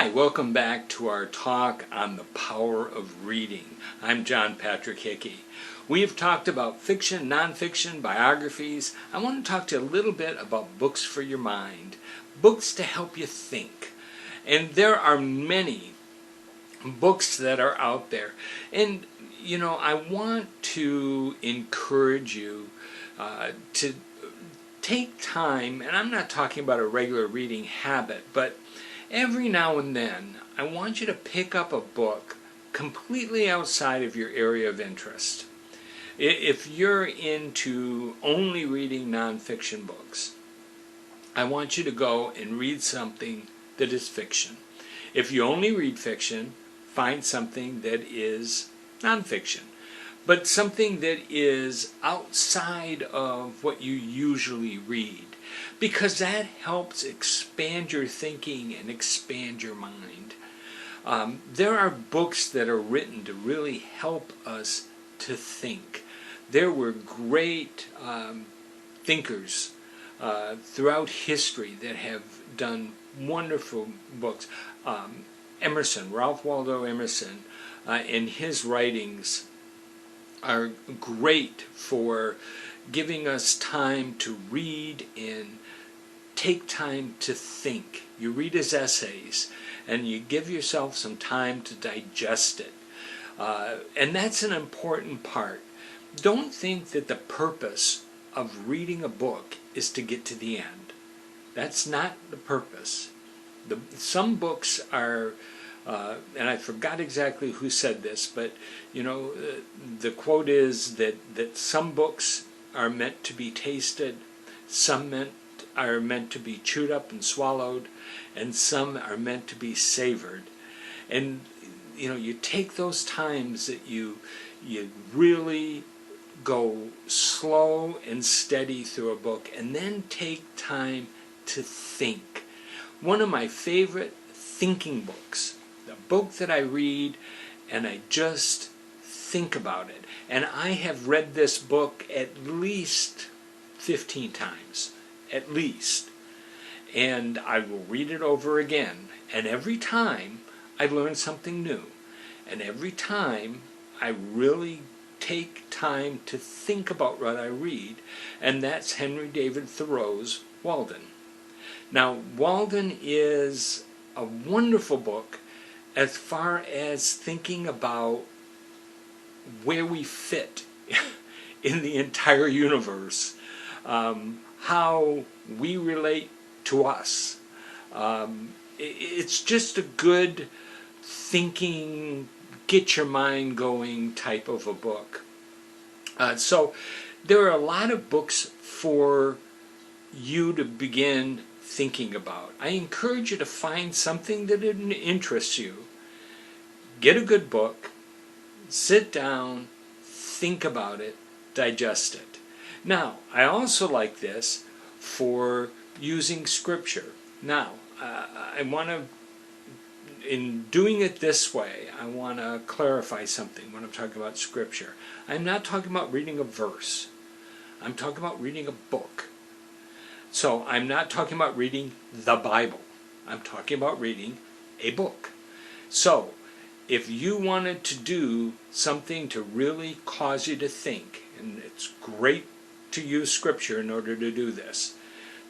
Hi, welcome back to our talk on the power of reading. I'm John Patrick Hickey. We have talked about fiction, nonfiction, biographies. I want to talk to you a little bit about books for your mind, books to help you think. And there are many books that are out there. And, you know, I want to encourage you to take time, and I'm not talking about a regular reading habit, but every now and then I want you to pick up a book completely outside of your area of interest. If you're into only reading nonfiction books, I want you to go and read something that is fiction. If you only read fiction, find something that is nonfiction, but something that is outside of what you usually read, because that helps expand your thinking and expand your mind. There are books that are written to really help us to think. There were great thinkers throughout history that have done wonderful books. Emerson, Ralph Waldo Emerson, and his writings are great for giving us time to read and take time to think. You read his essays and you give yourself some time to digest it. And that's an important part. Don't think that the purpose of reading a book is to get to the end. That's not the purpose. Some books are, and I forgot exactly who said this, but you know, the quote is that some books are meant to be tasted, some are meant to be chewed up and swallowed, and some are meant to be savored. And you know, you take those times that you really go slow and steady through a book, and then take time to think. One of my favorite thinking books, the book that I read and I just think about it. And I have read this book at least 15 times, at least. And I will read it over again. And every time I learn something new. And every time I really take time to think about what I read. And that's Henry David Thoreau's Walden. Now, Walden is a wonderful book as far as thinking about where we fit in the entire universe, how we relate to us. It's just a good thinking, get your mind going type of a book. So there are a lot of books for you to begin thinking about. I encourage you to find something that interests you. Get a good book, sit down, think about it, digest it. Now, I also like this for using scripture. Now, I want to, in doing it this way, I want to clarify something when I'm talking about scripture. I'm not talking about reading a verse. I'm talking about reading a book. So I'm not talking about reading the Bible. I'm talking about reading a book. So if you wanted to do something to really cause you to think, and it's great to use scripture in order to do this,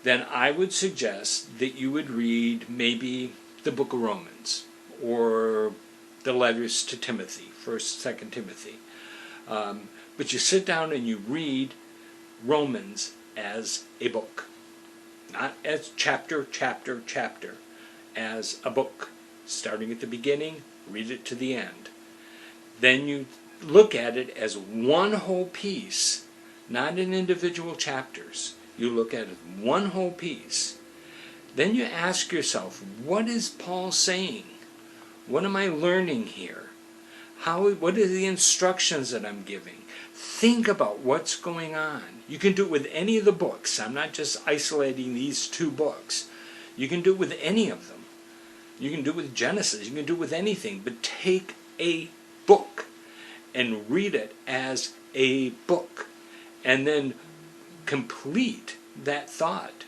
then I would suggest that you would read maybe the book of Romans or the letters to Timothy, 1st, 2nd Timothy. But you sit down and you read Romans as a book. Not as chapter, as a book. Starting at the beginning, read it to the end. Then you look at it as one whole piece, not in individual chapters. You look at it one whole piece. Then you ask yourself, what is Paul saying? What am I learning here? What are the instructions that I'm giving? Think about what's going on. You can do it with any of the books. I'm not just isolating these two books. You can do it with any of them. You can do it with Genesis. You can do it with anything. But take a book and read it as a book. And then complete that thought.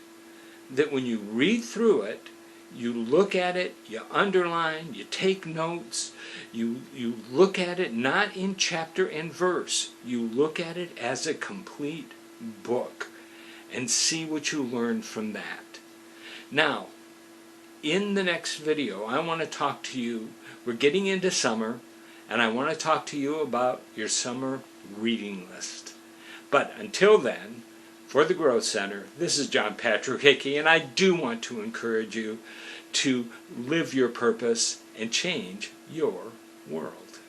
That when you read through it, You look at it, you underline, you take notes, you look at it not in chapter and verse. You look at it as a complete book and see what you learn from that. Now, in the next video, I want to talk to you. We're getting into summer, and I want to talk to you about your summer reading list. But until then, for the Growth Center, this is John Patrick Hickey, and I do want to encourage you to live your purpose and change your world.